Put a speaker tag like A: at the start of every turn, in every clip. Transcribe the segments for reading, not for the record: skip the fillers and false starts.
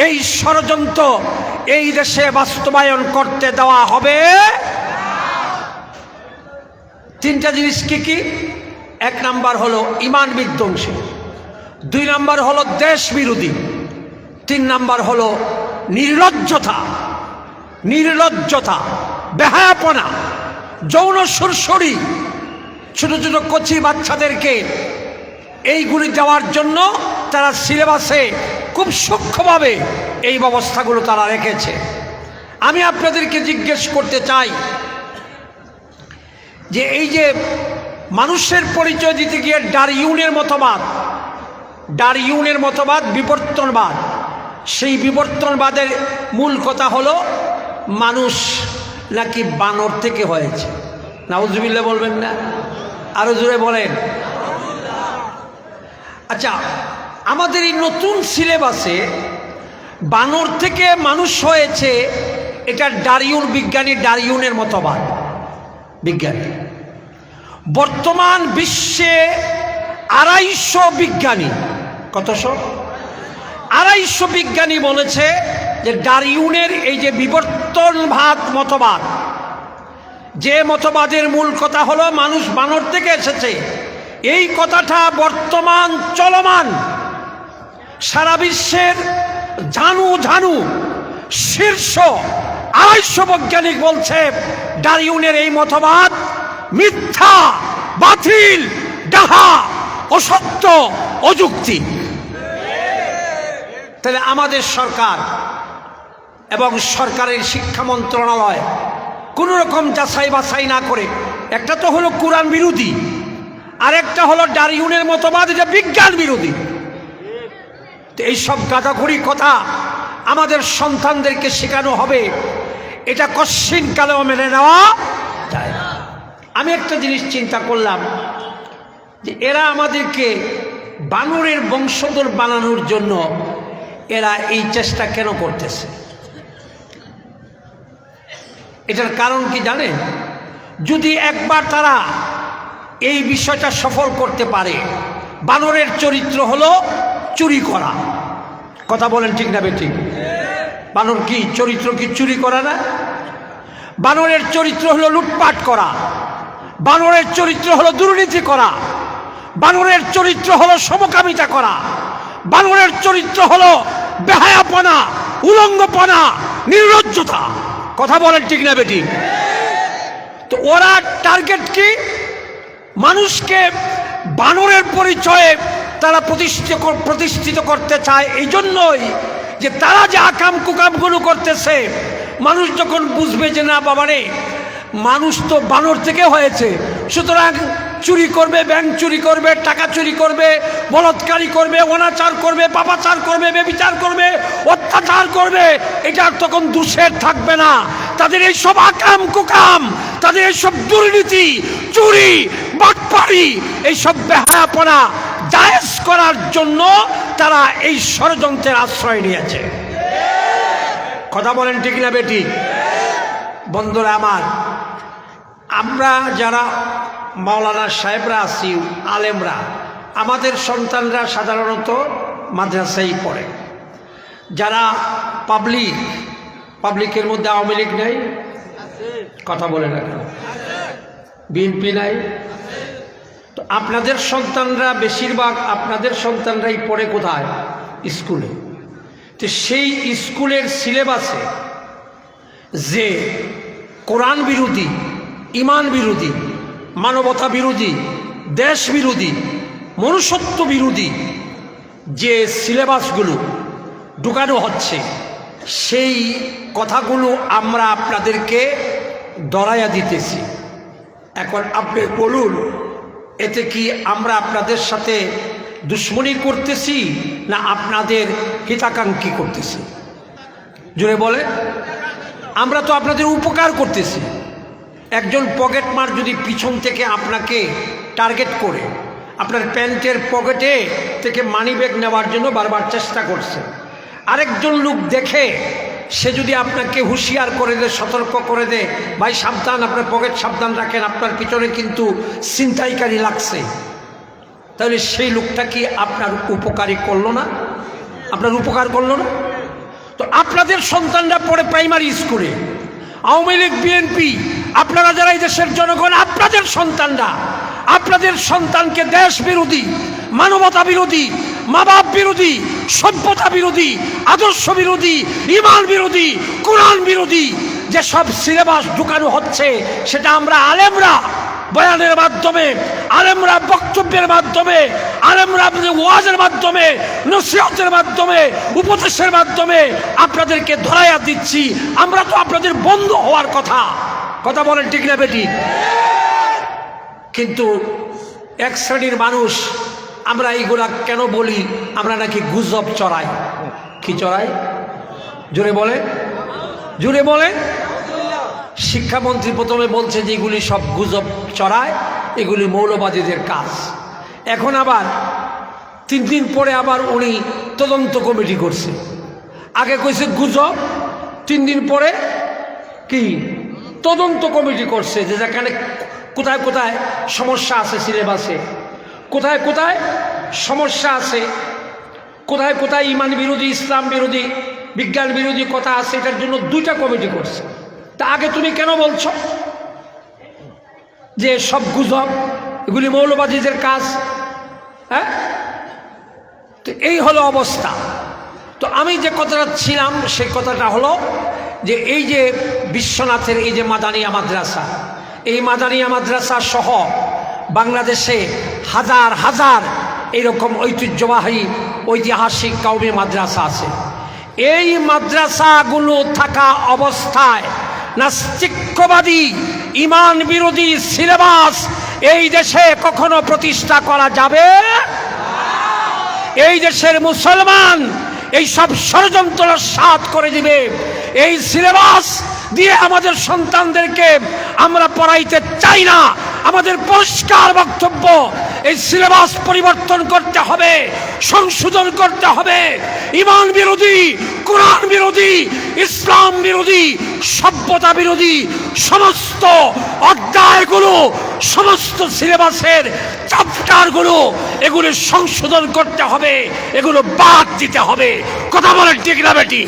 A: এই ষড়যন্ত্র এই দেশে বাস্তবায়ন করতে দেওয়া হবে। তিনটা জিনিস কি কি? এক নাম্বার হলো ঈমান বিধ্বংসী, দুই নাম্বার হলো দেশ বিরোধী, তিন নাম্বার হলো নির্লজ্জতা, বেহায়াপনা, যৌন সুরসুরি, ছোট ছোট কচি বাচ্চাদেরকে এইগুলি দেওয়ার জন্য তারা সিলেবাসে খুব সূক্ষ্মভাবে এই ব্যবস্থাগুলো তারা রেখেছে। আমি আপনাদেরকে জিজ্ঞেস করতে চাই যে এই যে মানুষের পরিচয় দিতে গিয়ে ডারউইনের মতবাদ বিবর্তনবাদ, সেই বিবর্তনবাদের মূল কথা হলো মানুষ নাকি বানর থেকে হয়েছে। নাউজুবিল্লাহ বলবেন না? আরো জোরে বলেন। আচ্ছা, আমাদের এই নতুন সিলেবাসে বানর থেকে মানুষ হয়েছে, এটা ডারউইনের মতবাদ বিজ্ঞানী। বর্তমান বিশ্বে 250 বিজ্ঞানী, কতশো? 250 বিজ্ঞানী বলেছে যে ডারউইনের এই যে বিবর্তনবাদ মতবাদ, যে মতবাদের মূল কথা হলো মানুষ বানর থেকে এসেছে, এই কথাটা বর্তমান চলমান। সারা বিশ্বের ঝানু শীর্ষ 250 বৈজ্ঞানিক বলছে ডারউইনের এই মতবাদ মিথ্যা, বাতিল, ডাহা, অসত্য, অযুক্তি। তাহলে আমাদের সরকার এবং সরকারের শিক্ষা মন্ত্রণালয় কোন রকম যাচাই বাছাই না করে, একটা তো হলো কোরআন বিরোধী, আর একটা হলো ডারউইনের মতবাদ, এটা বিজ্ঞান বিরোধী। এইসব গাঁজাখুরি কথা আমাদের সন্তানদেরকে শেখানো হবে, এটা কশ্চিন কালেও মেনে নেওয়া যায় না। আমি একটা জিনিস চিন্তা করলাম যে এরা আমাদেরকে বানরের বংশধর বানানোর জন্য এরা এই চেষ্টা কেন করতেছে? এটার কারণ কি জানেন? যদি একবার তারা এই বিষয়টা সফল করতে পারে, বানরের চরিত্র হলো চুরি করা। কথা বলেন ঠিক না বেঠিক? বানর কি চরিত্র? কি চুরি করা না? বানরের চরিত্র হলো লুটপাট করা, বানরের চরিত্র হলো দুর্নীতি করা, বানরের চরিত্র হলো সমকামিতা করা, বানরের চরিত্র হলো বেহায়াপনা, উলঙ্গপনা, নির্লজ্জতা। কথা বলেন ঠিক না বেঠিক? তো ওরা টার্গেট কি? মানুষকে বানরের পরিচয়ে তারা প্রতিষ্ঠিত করতে চায়। এই জন্যই যে তারা যে আকাম কুকামগুলো করতেছে, মানুষ যখন বুঝবে যে না বাবারে মানুষ তো বানর থেকে হয়েছে, সুতরাং চুরি করবে, ব্যাংক চুরি করবে, টাকা চুরি করবে, বলৎকারী করবে, অনাচার করবে, পাপাচার করবে, বেবিচার করবে, অত্যাচার করবে, এটা তখন দোষের থাকবে না। তাদের এইসব আকাম কুকাম, তাদের এইসব দুর্নীতি, চুরি, বাটপাড়ি, এইসব বেহায়াপনা জায়েজ করার জন্য তারা এই ষড়যন্ত্রের আশ্রয় নিয়েছে। কথা বলেন ঠিক না বেটি? বন্ধুরা আমার, আমরা যারা মাওলানা সাহেবরা আছি, আলেমরা, আমাদের সন্তানরা সাধারণত মাদ্রাসায় পড়ে। যারা পাবলিকের মধ্যে আওয়ামী লীগ নাই, কথা বলে না কেন? বিএনপি নাই? তো আপনাদের সন্তানরা, বেশিরভাগ আপনাদের সন্তানরাই পড়ে কোথায়? স্কুলে। তো সেই স্কুলের সিলেবাসে যে কোরআন বিরোধী, ঈমান বিরোধী, মানবতা বিরোধী, দেশ বিরোধী, মনুষ্যত্ব বিরোধী যে সিলেবাসগুলো ঢুকানো হচ্ছে, সেই কথাগুলো আমরা আপনাদেরকে ধরাইয়া দিতেছি। এখন আপনি বলুন, এতে কি আমরা আপনাদের সাথে দুশ্মনী করতেছি না আপনাদের হিতাকাঙ্ক্ষী করতেছি? জোরে বলে। আমরা তো আপনাদের উপকার করতেছি। একজন পকেটমার যদি পিছন থেকে আপনাকে টার্গেট করে আপনার প্যান্টের পকেটে থেকে মানি ব্যাগ নেওয়ার জন্য বারবার চেষ্টা করছে, আরেকজন লোক দেখে সে যদি আপনাকে হুঁশিয়ার করে দেয়, সতর্ক করে দেয়, ভাই সাবধান, আপনার পকেট সাবধান রাখেন, আপনার পিছনে কিন্তু ছিনতাইকারী লাগছে, তাহলে সেই লোকটা কি আপনার উপকারী করলো না? আপনার উপকার করলো না? তো আপনাদের সন্তানরা পড়ে প্রাইমারি স্কুলে, আওয়ামী লীগ বিএনপি, আপনারা যারা এই দেশের জনগণ, আপনাদের সন্তানরা আপনাদের সন্তানকে দেশ বিরোধী, মানবতা বিরোধী, মা বাপ বিরোধী, সভ্যতা বিরোধী, আদর্শ বিরোধী, ইমান বিরোধী, কোরআন বিরোধী যেসব সিলেবাস ঢুকানো হচ্ছে, সেটা আমরা আলেমরা বয়ানের মাধ্যমে, আলেমরা বক্তব্যের মাধ্যমে, আলেমরা ওয়াজের মাধ্যমে, নসিহতের মাধ্যমে, উপদেশের মাধ্যমে আপনাদেরকে ধরাইয়া দিচ্ছি। আমরা তো আপনাদের বন্ধু হওয়ার কথা বলেন, ঠিক না বেটি? কিন্তু এক শ্রেণীর মানুষ, আমরা এইগুলা কেন বলি? আমরা নাকি গুজব চড়াই। কি চড়াই? জোরে বলে, জোরে বলে। শিক্ষামন্ত্রী প্রথমে বলছে যে এগুলি সব গুজব চড়ায়, এগুলি মৌলবাদীদের কাজ। এখন আবার 3 দিন পরে আবার উনি তদন্ত কমিটি করছে। আগে কইছে গুজব, 3 দিন পরে কি তদন্ত কমিটি করছে, যে যেখানে কোথায় কোথায় সমস্যা আছে সিলেবাসে, কোথায় কোথায় সমস্যা আছে, কোথায় কোথায় ইমান বিরোধী, ইসলাম বিরোধী, বিজ্ঞান বিরোধী কথা আছে, এটার জন্য 2টা কমিটি করছে। তা আগে তুমি কেন বলছো যে সব গুজব, এগুলি মৌলবাদীদের কাজ? হ্যাঁ, তো এই হলো অবস্থা। তো আমি যে কথাটা ছিলাম সেই কথাটা হলো যে এই যে বিশ্বনাথের এই যে মাদানিয়া মাদ্রাসা, এই মাদানিয়া মাদ্রাসা সহ বাংলাদেশে হাজার হাজার এরকম ঐতিহাসিক কওমি মাদ্রাসা আছে। এই মাদ্রাসাগুলো থাকা অবস্থায় নাস্তিক্যবাদী, ইমান বিরোধী সিলেবাস এই দেশে কখনো প্রতিষ্ঠা করা যাবে? এই দেশের মুসলমান এই সব ষড়যন্ত্র সাথ করে দিবে। এই সিলেবাস দিয়ে আমাদের সন্তানদেরকে আমরা পড়াইতে চাই না। আমাদের পরিষ্কার বক্তব্য, এই সিলেবাস পরিবর্তন করতে হবে, সংশোধন করতে হবে। ইমান বিরোধী, কোরআন বিরোধী, ইসলাম বিরোধী, সভ্যতা বিরোধী সমস্ত অধ্যায়গুলো, সমস্ত সিলেবাসের চ্যাপ্টারগুলো, এগুলো সংশোধন করতে হবে, এগুলো বাদ দিতে হবে। কথা বলেন ঠিক না বেটি?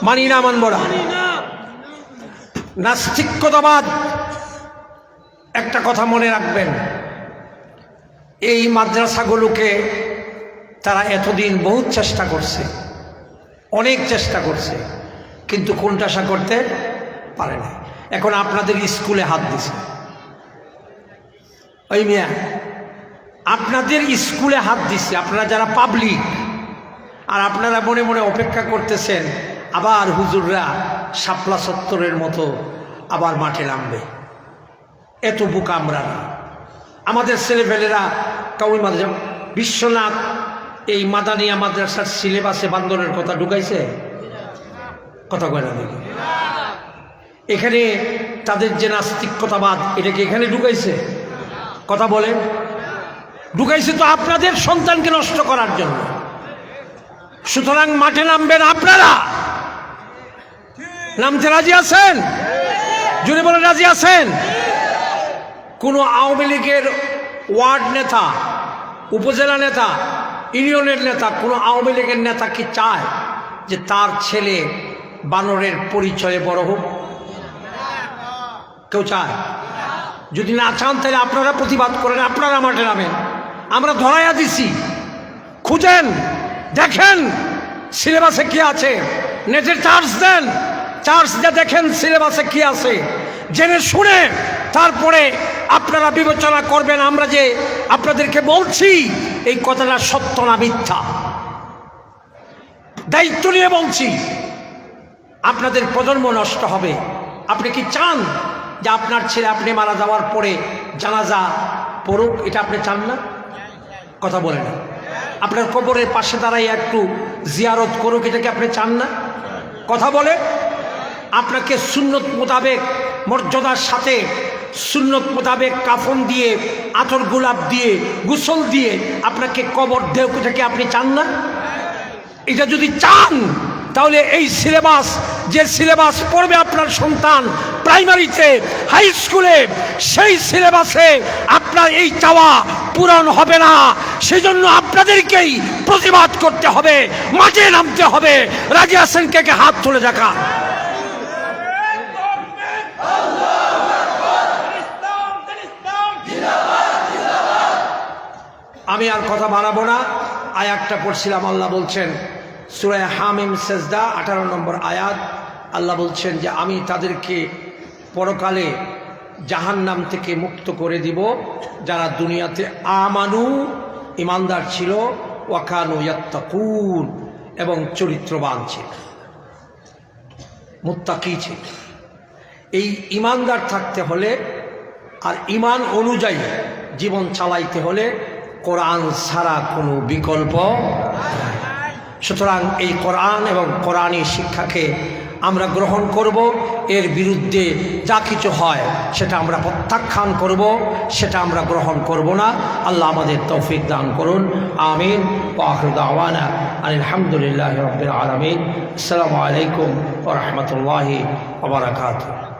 A: মানি না, মানব না। নাস্তিক্যতাবাদ, একটা কথা মনে রাখবেন, এই মাদ্রাসাগুলোকে তারা এতদিন বহুত চেষ্টা করছে, অনেক চেষ্টা করছে, কিন্তু কোনটাশা করতে পারে না। এখন আপনাদের স্কুলে হাত দিছে, ওই মিয়া আপনাদের স্কুলে হাত দিচ্ছে, আপনারা যারা পাবলিক, আর আপনারা মনে মনে অপেক্ষা করতেছেন আবার হুজুররা শাপলা চত্বরের মতো আবার মাঠে নামবে। এত বোকা আমরা না। আমাদের ছেলেপেলেরা কওমি মাদ্রাসা, বিশ্বনাথ এই মাদানিয়া মাদ্রাসার সিলেবাসে বান্দরের কথা ঢুকাইছে? কথা কয় না দেখি। এখানে তাদের যে নাস্তিক্যতাবাদ, এটাকে এখানে ঢুকাইছে? কথা বলেন। ঢুকাইছে তো আপনাদের সন্তানকে নষ্ট করার জন্য। সুতরাং মাঠে নামবেন আপনারা। নামতে রাজি আছেন? জুড়ে বলে রাজি আছেন? কোনো আওয়ামী লীগের ওয়ার্ড নেতা, উপজেলা নেতা, ইউনিয়নের নেতা, কোনো আওয়ামী লীগের নেতা কি চায় যে তার ছেলে বানরের পরিচয়ে বড় হোক? কেউ চায়? যদি না চান তাহলে আপনারা প্রতিবাদ করেন, আপনারা মাঠে নামেন। আমরা ধরাইয়া দিছি, খুঁজেন, দেখেন সিলেবাসে কি আছে। নেটের চার্জ দেন, চার্জ দিয়ে দেখেন সিলেবাসে কি আছে, জেনে শুনে তারপরে আপনারা বিবেচনা করবেন আমরা যে আপনাদেরকে বলছি এই কথাটা সত্য না মিথ্যা। দায়িত্ব নিয়ে বলছি। আপনাদের প্রজন্ম নষ্ট হবে। আপনি কি চান যে আপনার ছেলে আপনি মারা যাওয়ার পরে জানাজা পড়ুক? এটা আপনি চান না? কথা বলে না। আপনার কবরের পাশে দাঁড়াই একটু জিয়ারত করুক, এটাকে আপনি চান না? কথা বলে। আপনাকে সুন্নত মোতাবেক, মর্যাদার সাথে সুন্নত মোতাবেক কাফন দিয়ে, আতর গোলাপ দিয়ে, গোসল দিয়ে আপনাকে কবর দেও, এটাকে আপনি চান না? এটা যদি চান তাহলে এই সিলেবাস যে সিলেবাস পড়বে আপনার সন্তান প্রাইমারিতে, হাই স্কুলে, সেই সিলেবাসে আপনার এই চাওয়া পূরণ হবে না। সেজন্য আপনাদেরকেই প্রতিবাদ করতে হবে, মাঠে নামতে হবে। রাজি আছেন কে কে? হাত তুলে দেখা। আমি আর কথা বাড়াবো না, আয়াতটা পড়ছিলাম। আল্লাহ বলছেন সূরা হামিম সেজদা 18 নম্বর আয়াত, আল্লাহ বলছেন যে আমি তাদেরকে পরকালে জাহান্নাম থেকে মুক্ত করে দিব যারা দুনিয়াতে আমানু ইমানদার ছিল, ওয়াকানু ইয়াত্তাকুন এবং চরিত্রবান ছিল, মুত্তাকি ছিল। এই ইমানদার থাকতে হলে আর ইমান অনুযায়ী জীবন চালাইতে হলে কোরআন ছাড়া কোনো বিকল্প নাই। সুতরাং এই কোরআন এবং কোরআনী শিক্ষাকে আমরা গ্রহণ করব, এর বিরুদ্ধে যা কিছু হয় সেটা আমরা প্রত্যাখ্যান করব, সেটা আমরা গ্রহণ করব না। আল্লাহ আমাদের তৌফিক দান করুন, আমিন। ওয়া আখিরু দাওয়ানা আলহামদুলিল্লাহি রাব্বিল আলামিন। আসসালামু আলাইকুম ওয়া রাহমাতুল্লাহি ওয়া বারাকাতুহু।